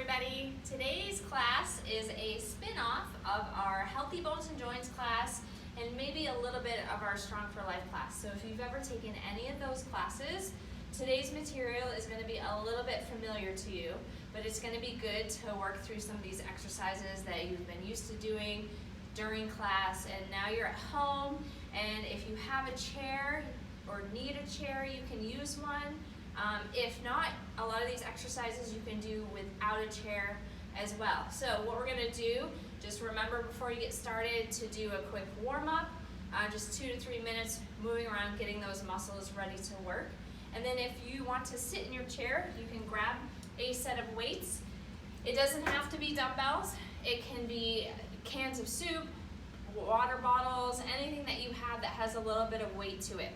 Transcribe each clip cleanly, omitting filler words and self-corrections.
everybody. Today's class is a spin-off of our Healthy Bones and Joints class and maybe a little bit of our Strong for Life class. So if you've ever taken any of those classes, today's material is going to be a little bit familiar to you, but it's going to be good to work through some of these exercises that you've been used to doing during class, and now you're at home, and if you have a chair or need a chair, you can use one. If not, a lot of these exercises you can do without a chair as well. So what we're going to do, just remember before you get started to do a quick warm-up, just 2 to 3 minutes moving around, getting those muscles ready to work. And then if you want to sit in your chair, you can grab a set of weights. It doesn't have to be dumbbells. It can be cans of soup, water bottles, anything that you have that has a little bit of weight to it.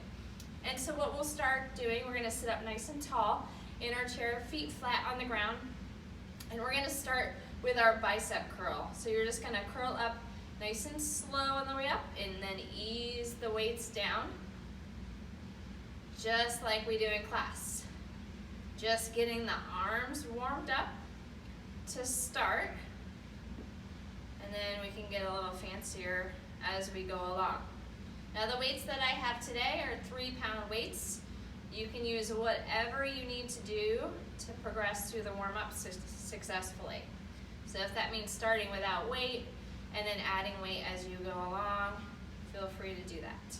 And so what we'll start doing, we're going to sit up nice and tall in our chair, feet flat on the ground, and we're going to start with our bicep curl. So you're just going to curl up nice and slow on the way up, and then ease the weights down, just like we do in class. Just getting the arms warmed up to start, and then we can get a little fancier as we go along. Now the weights that I have today are 3-pound weights. You can use whatever you need to do to progress through the warm-up successfully. So if that means starting without weight and then adding weight as you go along, feel free to do that.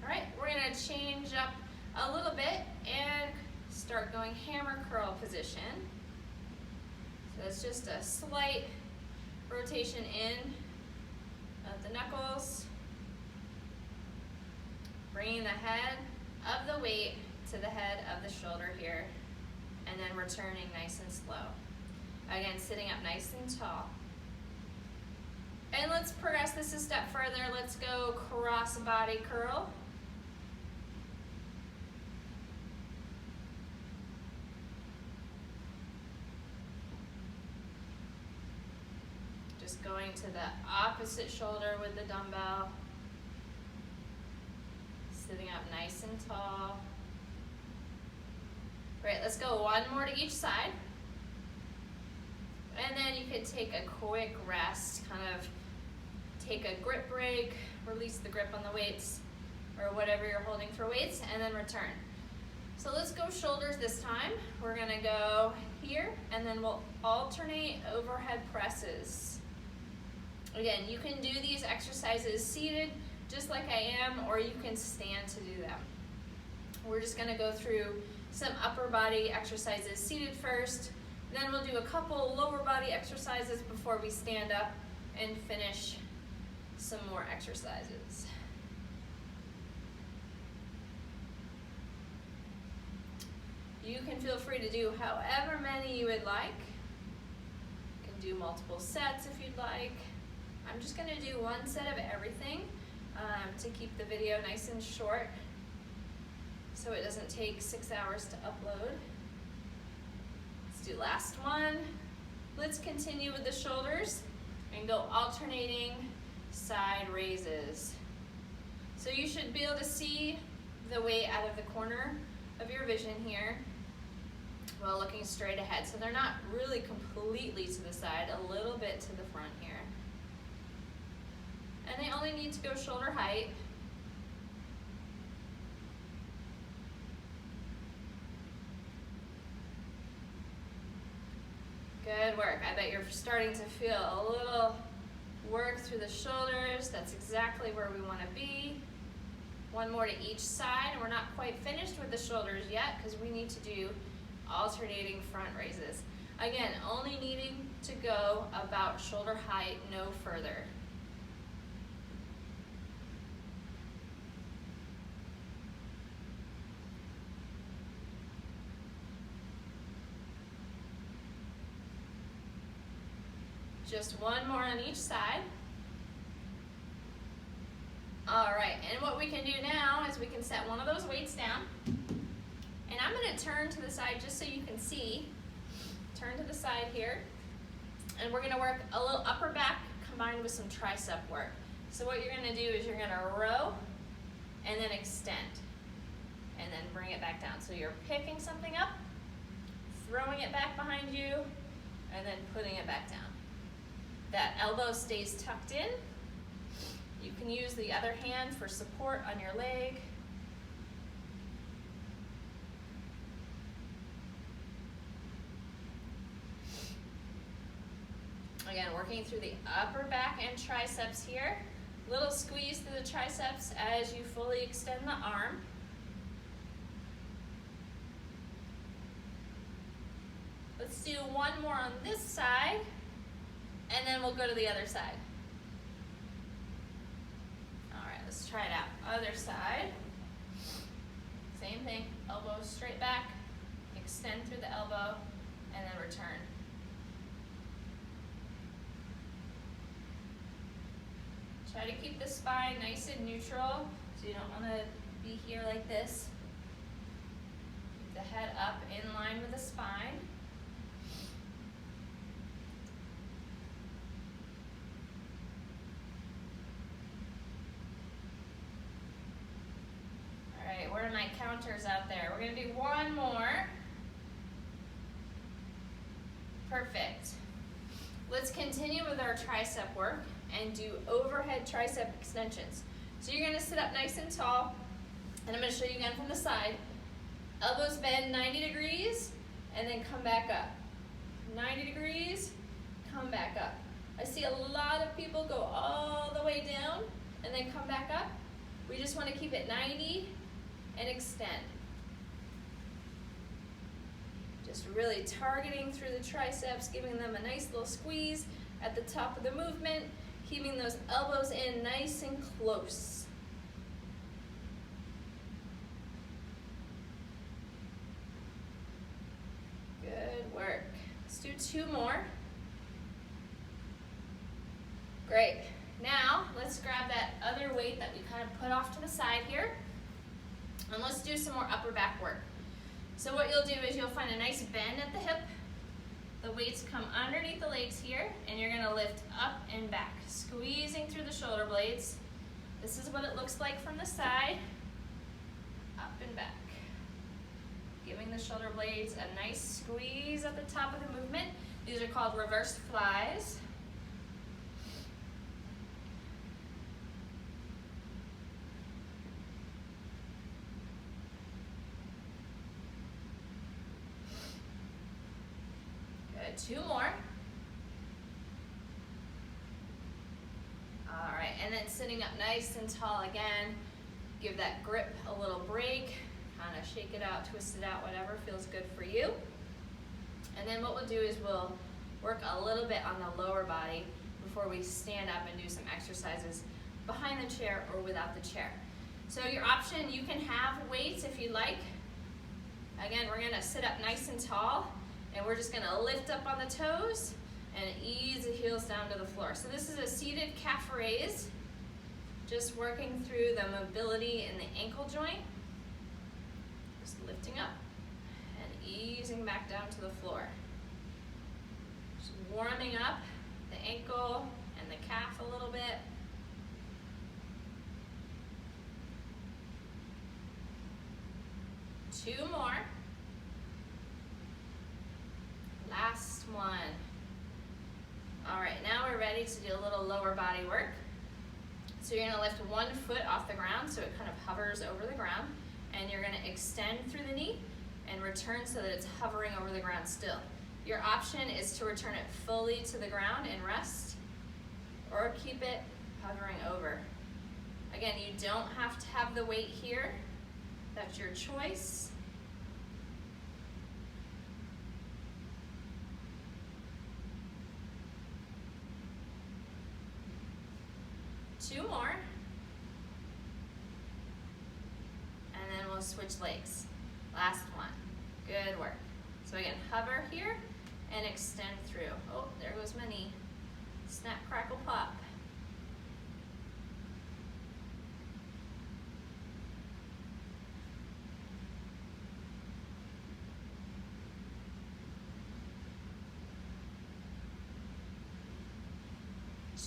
All right, we're gonna change up a little bit and start going hammer curl position. So it's just a slight rotation in of the knuckles, bringing the head of the weight to the head of the shoulder here, and then returning nice and slow. Again, sitting up nice and tall. And let's progress this a step further. Let's go cross body curl. Just going to the opposite shoulder with the dumbbell. Sitting up nice and tall. Great, let's go one more to each side. And then you could take a quick rest, kind of take a grip break, release the grip on the weights, or whatever you're holding for weights, and then return. So let's go shoulders this time. We're gonna go here, and then we'll alternate overhead presses. Again, you can do these exercises seated, just like I am, or you can stand to do them. We're just gonna go through some upper body exercises seated first, then we'll do a couple lower body exercises before we stand up and finish some more exercises. You can feel free to do however many you would like. You can do multiple sets if you'd like. I'm just gonna do one set of everything to keep the video nice and short so it doesn't take 6 hours to upload. Let's do last one. Let's continue with the shoulders and go alternating side raises. So you should be able to see the weight out of the corner of your vision here while looking straight ahead. So they're not really completely to the side, a little bit to the front here. And they only need to go shoulder height. Good work. I bet you're starting to feel a little work through the shoulders. That's exactly where we want to be. One more to each side, and we're not quite finished with the shoulders yet because we need to do alternating front raises. Again, only needing to go about shoulder height, no further. Just one more on each side. All right, and what we can do now is we can set one of those weights down. And I'm gonna turn to the side just so you can see. Turn to the side here. And we're gonna work a little upper back combined with some tricep work. So what you're gonna do is you're gonna row and then extend. And then bring it back down. So you're picking something up, throwing it back behind you, and then putting it back down. That elbow stays tucked in. You can use the other hand for support on your leg. Again, working through the upper back and triceps here. Little squeeze through the triceps as you fully extend the arm. Let's do one more on this side, and then we'll go to the other side. All right, let's try it out. Other side. Same thing, elbow straight back, extend through the elbow, and then return. Try to keep the spine nice and neutral, so you don't want to be here like this. Keep the head up in line with the spine. All right, where are my counters out there? We're going to do one more. Perfect. Let's continue with our tricep work and do overhead tricep extensions. So you're going to sit up nice and tall, and I'm going to show you again from the side. Elbows bend 90 degrees, and then come back up. 90 degrees, come back up. I see a lot of people go all the way down, and then come back up. We just want to keep it 90 and extend. Just really targeting through the triceps, giving them a nice little squeeze at the top of the movement, keeping those elbows in nice and close. Good work. Let's do two more. Great. Now, let's grab that other weight that we kind of put off to the side here, and let's do some more upper back work. So what you'll do is you'll find a nice bend at the hip. The weights come underneath the legs here, and you're gonna lift up and back, squeezing through the shoulder blades. This is what it looks like from the side, up and back. Giving the shoulder blades a nice squeeze at the top of the movement. These are called reverse flies. Two more. All right, and then sitting up nice and tall again. Give that grip a little break. Kind of shake it out, twist it out, whatever feels good for you. And then what we'll do is we'll work a little bit on the lower body before we stand up and do some exercises behind the chair or without the chair. So your option, you can have weights if you like. Again, we're gonna sit up nice and tall, and we're just gonna lift up on the toes and ease the heels down to the floor. So this is a seated calf raise, just working through the mobility in the ankle joint. Just lifting up and easing back down to the floor. Just warming up the ankle and the calf a little bit. Two more. Last one. All right, now we're ready to do a little lower body work. So you're gonna lift one foot off the ground so it kind of hovers over the ground, and you're gonna extend through the knee and return so that it's hovering over the ground still. Your option is to return it fully to the ground and rest, or keep it hovering over. Again, you don't have to have the weight here. That's your choice. Two more, and then we'll switch legs. Last one. Good work. So again, hover here and extend through. Oh, there goes my knee. Snap, crackle, pop.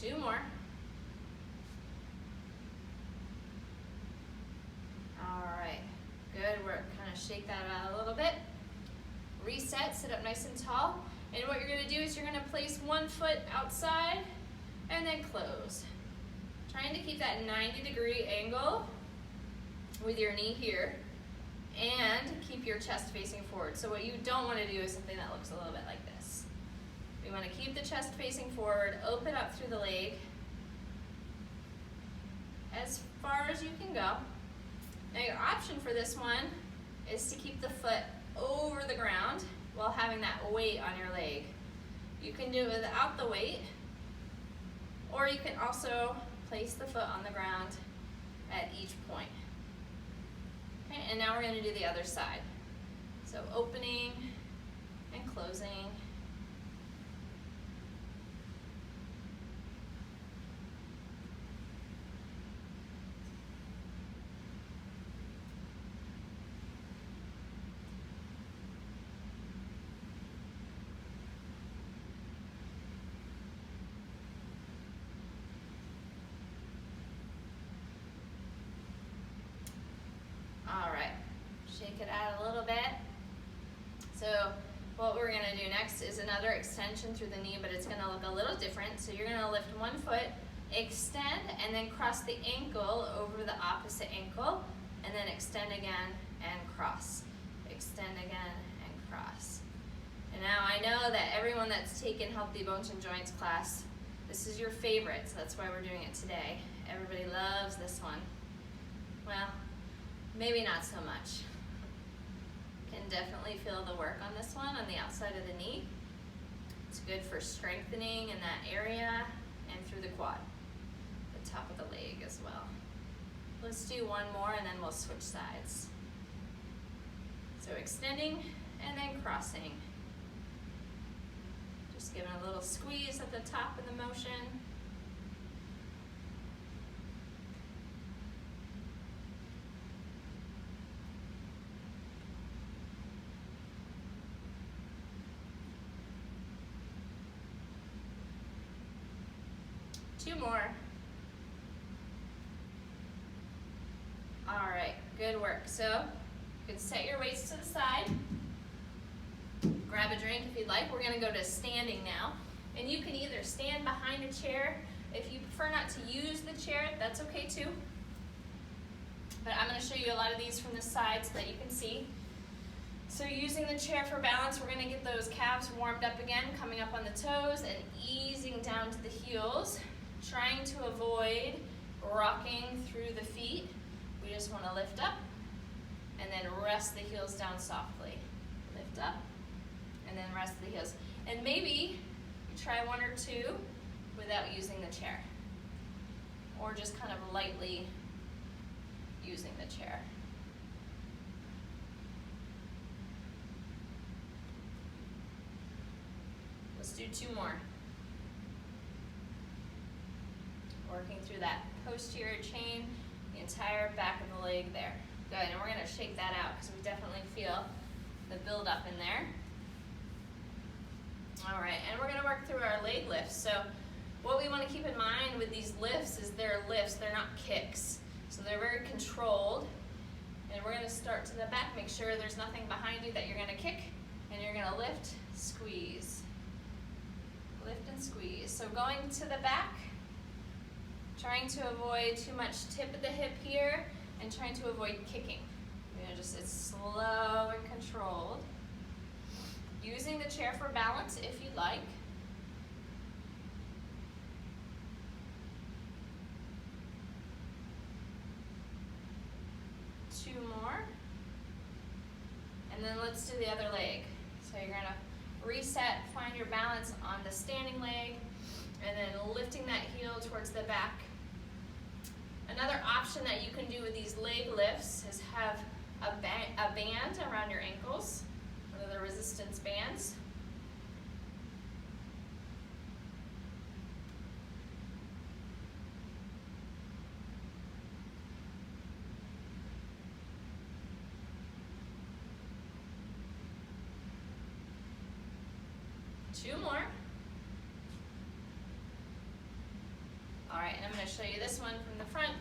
Two more. Good work. Kind of shake that out a little bit. Reset, sit up nice and tall. And what you're gonna do is you're gonna place one foot outside and then close. Trying to keep that 90-degree angle with your knee here and keep your chest facing forward. So what you don't wanna do is something that looks a little bit like this. We wanna keep the chest facing forward, open up through the leg as far as you can go. Now your option for this one is to keep the foot over the ground while having that weight on your leg. You can do it without the weight, or you can also place the foot on the ground at each point. Okay, and now we're going to do the other side. So opening and closing. All right, shake it out a little bit. So what we're gonna do next is another extension through the knee, but it's gonna look a little different. So you're gonna lift one foot, extend, and then cross the ankle over the opposite ankle, and then extend again and cross. Extend again and cross. And now I know that everyone that's taken Healthy Bones and Joints class, this is your favorite, so that's why we're doing it today. Everybody loves this one. Well, maybe not so much. Can definitely feel the work on this one on the outside of the knee. It's good for strengthening in that area and through the quad, the top of the leg as well. Let's do one more and then we'll switch sides. So extending and then crossing. Just giving a little squeeze at the top of the motion. Two more. All right, good work. So you can set your weights to the side. Grab a drink if you'd like. We're gonna go to standing now. And you can either stand behind a chair. If you prefer not to use the chair, that's okay too. But I'm gonna show you a lot of these from the side so that you can see. So using the chair for balance, we're gonna get those calves warmed up again, coming up on the toes and easing down to the heels. Trying to avoid rocking through the feet. We just want to lift up and then rest the heels down softly. Lift up and then rest the heels. And maybe you try one or two without using the chair, or just kind of lightly using the chair. Let's do two more. Working through that posterior chain, the entire back of the leg there. Good, and we're gonna shake that out because we definitely feel the build up in there. All right, and we're gonna work through our leg lifts. So what we wanna keep in mind with these lifts is they're lifts, they're not kicks. So they're very controlled. And we're gonna start to the back, make sure there's nothing behind you that you're gonna kick, and you're gonna lift, squeeze. Lift and squeeze. So going to the back, trying to avoid too much tip of the hip here and trying to avoid kicking. You know, just it's slow and controlled. Using the chair for balance if you'd like. Two more. And then let's do the other leg. So you're gonna reset, find your balance on the standing leg, and then lifting that heel towards the back. Another option that you can do with these leg lifts is have a band around your ankles, one of the resistance bands. Two more. All right, and I'm going to show you this one from the front.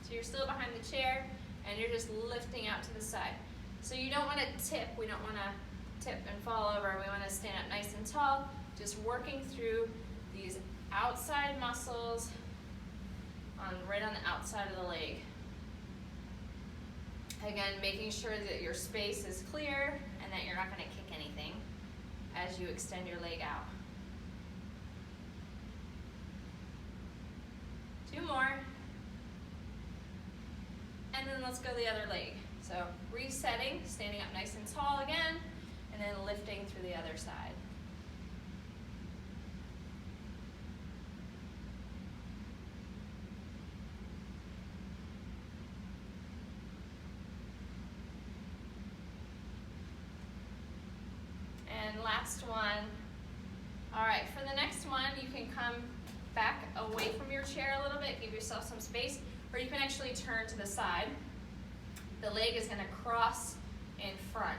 So you're still behind the chair and you're just lifting out to the side. So you don't want to tip. We don't want to tip and fall over. We want to stand up nice and tall, just working through these outside muscles right on the outside of the leg. Again, making sure that your space is clear and that you're not going to kick anything as you extend your leg out. 2 more. And then let's go the other leg. So resetting, standing up nice and tall again, and then lifting through the other side. And last one. All right, for the next one, you can come back away from your chair a little bit, give yourself some space, or you can actually turn to the side. The leg is going to cross in front.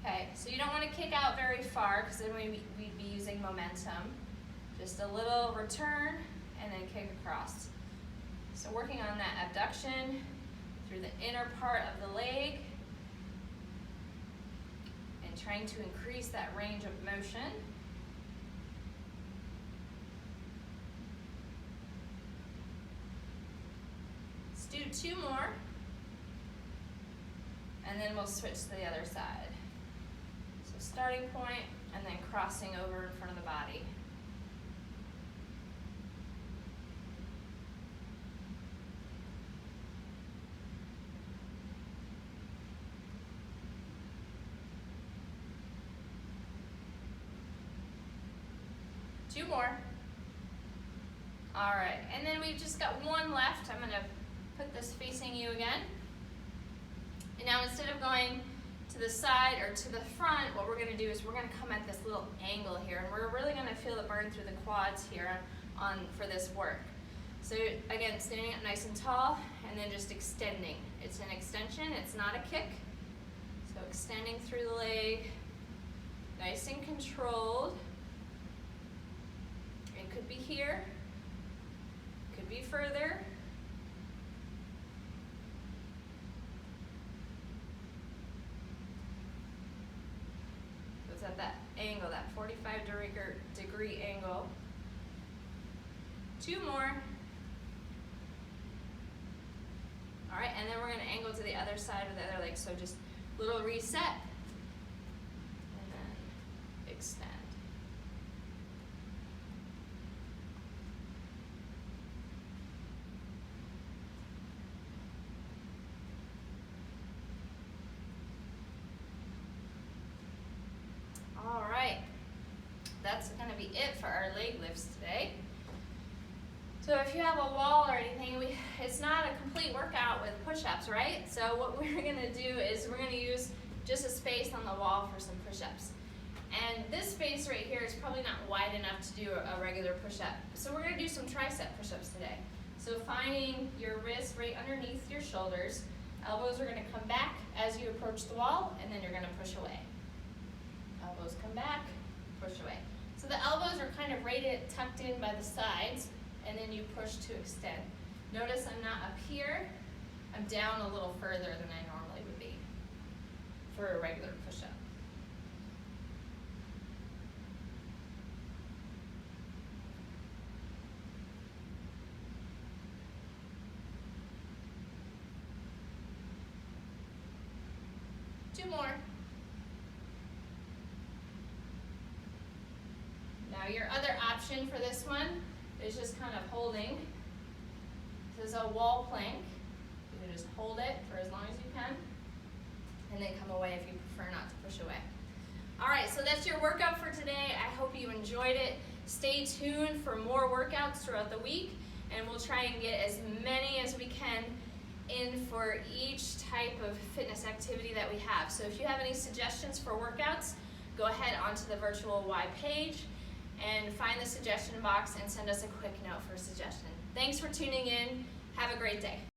Okay, so you don't want to kick out very far because then we'd be using momentum. Just a little return and then kick across. So working on that abduction through the inner part of the leg and trying to increase that range of motion. Let's do 2 more, and then we'll switch to the other side. So starting point and then crossing over in front of the body. Two more. All right, and then we've just got one left. I'm going to put this facing you again. And now instead of going to the side or to the front, what we're going to do is we're going to come at this little angle here, and we're really going to feel the burn through the quads here for this work. So again, standing up nice and tall, and then just extending. It's an extension, it's not a kick. So extending through the leg, nice and controlled. It could be here, could be further. So it's at that angle, that 45-degree angle. 2 more. All right, and then we're going to angle to the other side of the other leg. So just little reset, and then extend. All right, that's going to be it for our leg lifts today. So if you have a wall or anything, it's not a complete workout with push-ups, right? So what we're going to do is we're going to use just a space on the wall for some push-ups. And this space right here is probably not wide enough to do a regular push-up. So we're going to do some tricep push-ups today. So finding your wrists right underneath your shoulders, elbows are going to come back as you approach the wall, and then you're going to push away. Elbows come back, push away. So the elbows are kind of tucked in by the sides, and then you push to extend. Notice I'm not up here, I'm down a little further than I normally would be for a regular push-up. Two more. Now your other option for this one is just kind of holding. This is a wall plank. You can just hold it for as long as you can, and then come away if you prefer not to push away. All right, so that's your workout for today. I hope you enjoyed it. Stay tuned for more workouts throughout the week, and we'll try and get as many as we can in for each type of fitness activity that we have. So if you have any suggestions for workouts, go ahead onto the Virtual Y page and find the suggestion box and send us a quick note for a suggestion. Thanks for tuning in. Have a great day.